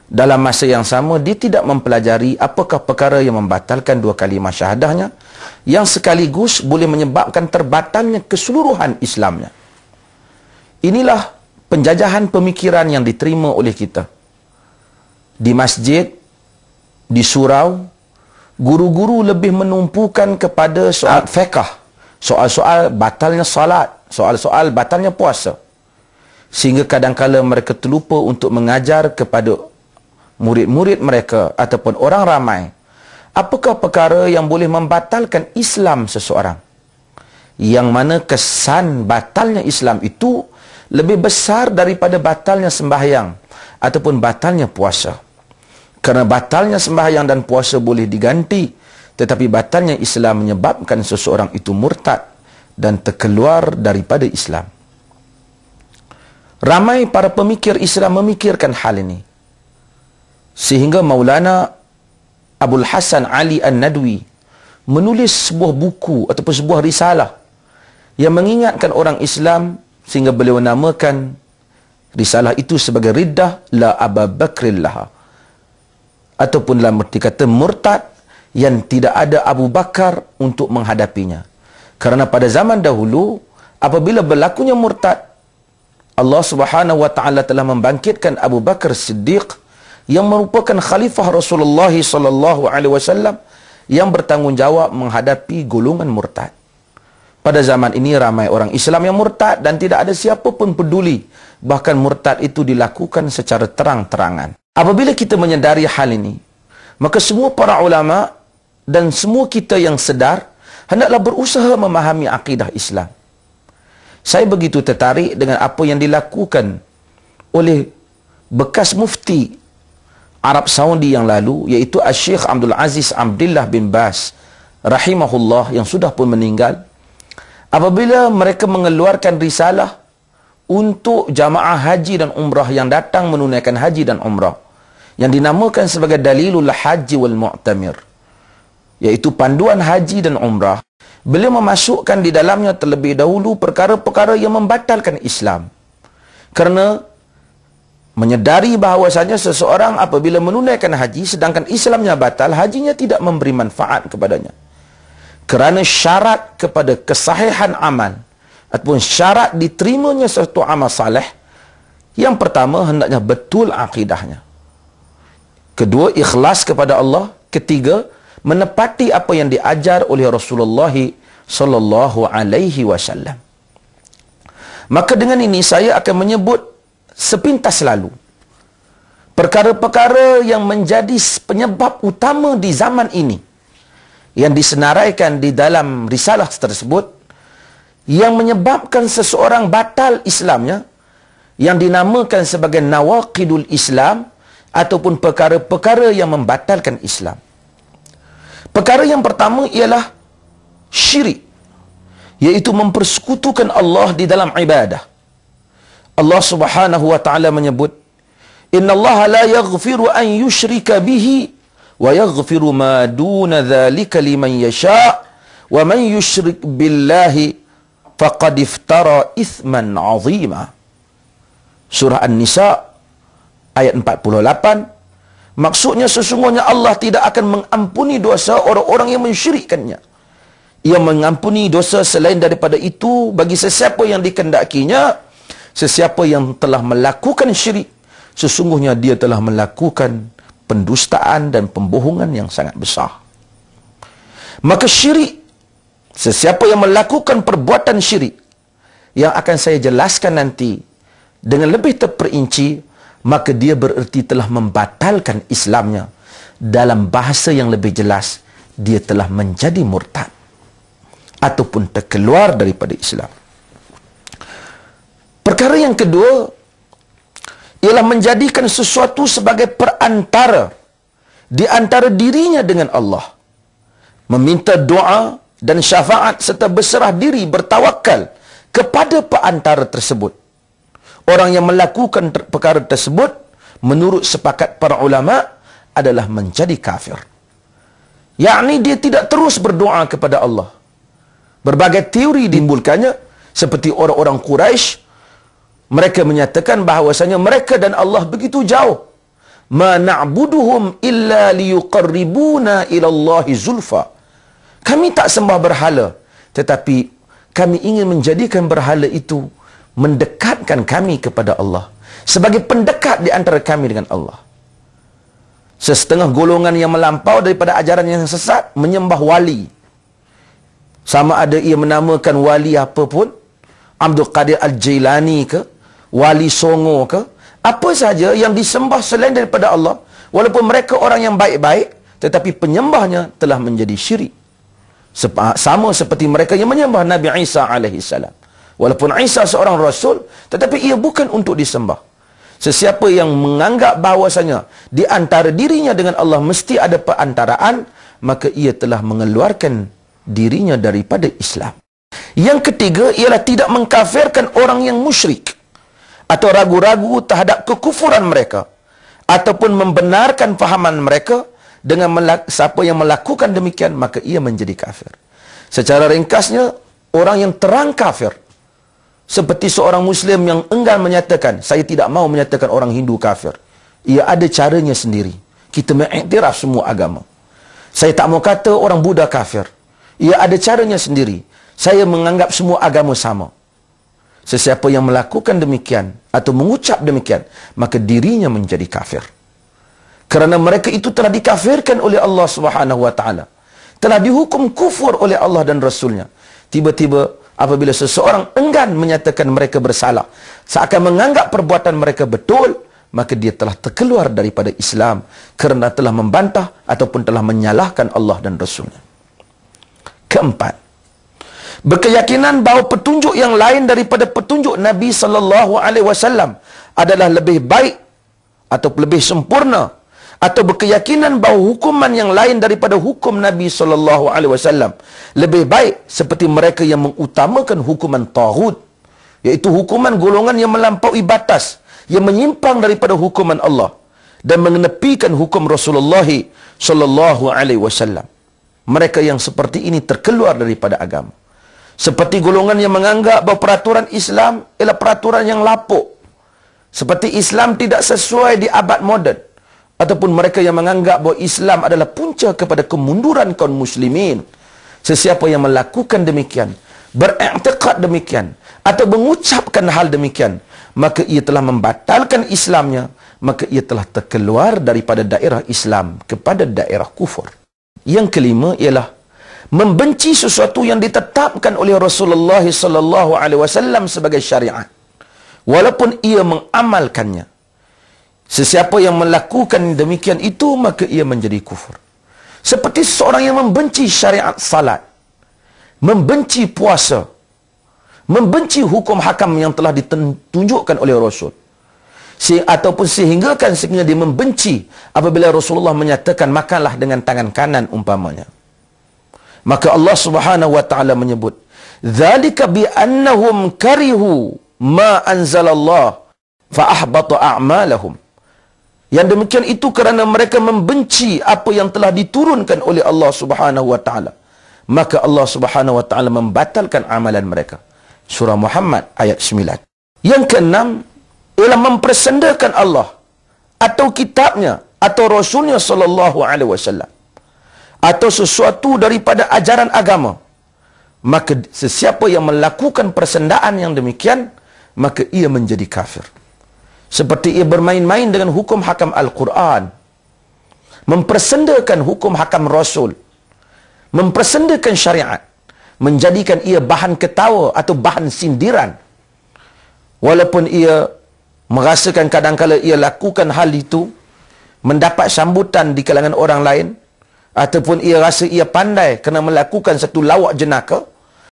Dalam masa yang sama, dia tidak mempelajari apakah perkara yang membatalkan dua kalimah syahadahnya, yang sekaligus boleh menyebabkan terbatalnya keseluruhan Islamnya. Inilah penjajahan pemikiran yang diterima oleh kita. Di masjid, di surau, guru-guru lebih menumpukan kepada soal fiqh, soal-soal batalnya salat, soal-soal batalnya puasa. Sehingga kadang-kala mereka terlupa untuk mengajar kepada murid-murid mereka ataupun orang ramai apakah perkara yang boleh membatalkan Islam seseorang, yang mana kesan batalnya Islam itu lebih besar daripada batalnya sembahyang ataupun batalnya puasa. Kerana batalnya sembahyang dan puasa boleh diganti, tetapi batalnya Islam menyebabkan seseorang itu murtad dan terkeluar daripada Islam. Ramai para pemikir Islam memikirkan hal ini, sehingga Maulana Abul Hasan Ali An-Nadwi menulis sebuah buku ataupun sebuah risalah yang mengingatkan orang Islam, sehingga beliau namakan risalah itu sebagai Riddah La Aba Bakrin Laha, ataupun dalam arti kata murtad yang tidak ada Abu Bakar untuk menghadapinya. Kerana pada zaman dahulu apabila berlakunya murtad, Allah Subhanahu wa taala telah membangkitkan Abu Bakar Siddiq yang merupakan khalifah Rasulullah sallallahu alaihi wasallam yang bertanggungjawab menghadapi golongan murtad. Pada zaman ini ramai orang Islam yang murtad dan tidak ada siapa pun peduli. Bahkan murtad itu dilakukan secara terang-terangan. Apabila kita menyedari hal ini, maka semua para ulama dan semua kita yang sedar hendaklah berusaha memahami akidah Islam. Saya begitu tertarik dengan apa yang dilakukan oleh bekas mufti Arab Saudi yang lalu, iaitu Syekh Abdul Aziz Abdullah bin Baz rahimahullah yang sudah pun meninggal. Apabila mereka mengeluarkan risalah untuk jamaah haji dan umrah yang datang menunaikan haji dan umrah, yang dinamakan sebagai Dalilul Haji wal Mu'tamir, iaitu panduan haji dan umrah, beliau memasukkan di dalamnya terlebih dahulu perkara-perkara yang membatalkan Islam. Kerana menyedari bahawasanya seseorang apabila menunaikan haji sedangkan Islamnya batal, hajinya tidak memberi manfaat kepadanya. Kerana syarat kepada kesahihan amal ataupun syarat diterimanya suatu amal saleh, yang pertama hendaknya betul akidahnya. Kedua, ikhlas kepada Allah. Ketiga, menepati apa yang diajar oleh Rasulullah sallallahu alaihi wasallam. Maka dengan ini saya akan menyebut sepintas lalu perkara-perkara yang menjadi penyebab utama di zaman ini yang disenaraikan di dalam risalah tersebut, yang menyebabkan seseorang batal Islamnya, yang dinamakan sebagai nawaqidul Islam ataupun perkara-perkara yang membatalkan Islam. Perkara yang pertama ialah syirik, iaitu mempersekutukan Allah di dalam ibadah. Allah Subhanahu wa taala menyebut, "Innallaha la yaghfiru an yushrika bihi wa yaghfiru ma duna dzalika liman yasha' wa man yusyrik billahi faqad iftara itsman 'azima." Surah An-Nisa ayat 48. Maksudnya sesungguhnya Allah tidak akan mengampuni dosa orang-orang yang mensyirikkannya. Ia mengampuni dosa selain daripada itu bagi sesiapa yang dikendakinya. Sesiapa yang telah melakukan syirik, sesungguhnya dia telah melakukan pendustaan dan pembohongan yang sangat besar. Maka syirik, sesiapa yang melakukan perbuatan syirik, yang akan saya jelaskan nanti dengan lebih terperinci, maka dia bererti telah membatalkan Islamnya. Dalam bahasa yang lebih jelas, dia telah menjadi murtad ataupun terkeluar daripada Islam. Perkara yang kedua ialah menjadikan sesuatu sebagai perantara di antara dirinya dengan Allah, meminta doa dan syafaat serta berserah diri bertawakal kepada perantara tersebut. Orang yang melakukan perkara tersebut menurut sepakat para ulama adalah menjadi kafir. Yakni dia tidak terus berdoa kepada Allah. Berbagai teori ditimbulkannya, seperti orang-orang Quraisy. Mereka menyatakan bahawasanya mereka dan Allah begitu jauh. ma na'buduhum illa liyuqarribuna ila Allahi zulfa. Kami tak sembah berhala, tetapi kami ingin menjadikan berhala itu mendekatkan kami kepada Allah, sebagai pendekat di antara kami dengan Allah. Sesetengah golongan yang melampau daripada ajaran yang sesat menyembah wali. Sama ada ia menamakan wali apa pun, Abdul Qadir Al-Jailani ke, Wali Songo ke, apa saja yang disembah selain daripada Allah, walaupun mereka orang yang baik-baik, tetapi penyembahnya telah menjadi syirik. Sama seperti mereka yang menyembah Nabi Isa AS. Walaupun Isa seorang Rasul, tetapi ia bukan untuk disembah. Sesiapa yang menganggap bahawasanya di antara dirinya dengan Allah mesti ada perantaraan, maka ia telah mengeluarkan dirinya daripada Islam. Yang ketiga ialah tidak mengkafirkan orang yang musyrik atau ragu-ragu terhadap kekufuran mereka, ataupun membenarkan fahaman mereka dengan siapa yang melakukan demikian, maka ia menjadi kafir. Secara ringkasnya, orang yang terang kafir, seperti seorang Muslim yang enggan menyatakan, saya tidak mau menyatakan orang Hindu kafir. Ia ada caranya sendiri. Kita mengiktiraf semua agama. Saya tak mau kata orang Buddha kafir. Ia ada caranya sendiri. Saya menganggap semua agama sama. Sesiapa yang melakukan demikian atau mengucap demikian, maka dirinya menjadi kafir. Kerana mereka itu telah dikafirkan oleh Allah Subhanahu wa taala. Telah dihukum kufur oleh Allah dan Rasulnya. Tiba-tiba apabila seseorang enggan menyatakan mereka bersalah, seakan menganggap perbuatan mereka betul, maka dia telah terkeluar daripada Islam kerana telah membantah ataupun telah menyalahkan Allah dan Rasulnya. Keempat, berkeyakinan bahawa petunjuk yang lain daripada petunjuk Nabi SAW adalah lebih baik atau lebih sempurna, atau berkeyakinan bahawa hukuman yang lain daripada hukum Nabi SAW lebih baik, seperti mereka yang mengutamakan hukuman taghut, iaitu hukuman golongan yang melampaui batas, yang menyimpang daripada hukuman Allah dan mengenepikan hukum Rasulullah SAW. Mereka yang seperti ini terkeluar daripada agama. Seperti golongan yang menganggap bahawa peraturan Islam ialah peraturan yang lapuk, seperti Islam tidak sesuai di abad moden, ataupun mereka yang menganggap bahawa Islam adalah punca kepada kemunduran kaum muslimin. Sesiapa yang melakukan demikian, beriktikad demikian, atau mengucapkan hal demikian, maka ia telah membatalkan Islamnya, maka ia telah terkeluar daripada daerah Islam kepada daerah kufur. Yang kelima ialah membenci sesuatu yang ditetapkan oleh Rasulullah SAW sebagai syariat, walaupun ia mengamalkannya. Sesiapa yang melakukan demikian itu, maka ia menjadi kufur. Seperti seorang yang membenci syariat salat, membenci puasa, membenci hukum hakam yang telah ditunjukkan oleh Rasul, ataupun sehingga dia membenci apabila Rasulullah menyatakan makanlah dengan tangan kanan umpamanya. Maka Allah Subhanahu wa taala menyebut, "Dzalika bi annahum karihu ma anzalallah fa ahbata a'malahum." Yang demikian itu kerana mereka membenci apa yang telah diturunkan oleh Allah Subhanahu wa taala, maka Allah Subhanahu wa taala membatalkan amalan mereka. Surah Muhammad ayat 9. Yang keenam ialah mempersendakan Allah atau kitabnya atau Rasulnya sallallahu alaihi wasallam atau sesuatu daripada ajaran agama. Maka sesiapa yang melakukan persendaan yang demikian, maka ia menjadi kafir. Seperti ia bermain-main dengan hukum hakam Al-Quran, mempersendakan hukum hakam Rasul, mempersendakan syariat, menjadikan ia bahan ketawa atau bahan sindiran. Walaupun ia merasakan kadang-kala ia lakukan hal itu mendapat sambutan di kalangan orang lain, ataupun ia rasa ia pandai kerana melakukan satu lawak jenaka,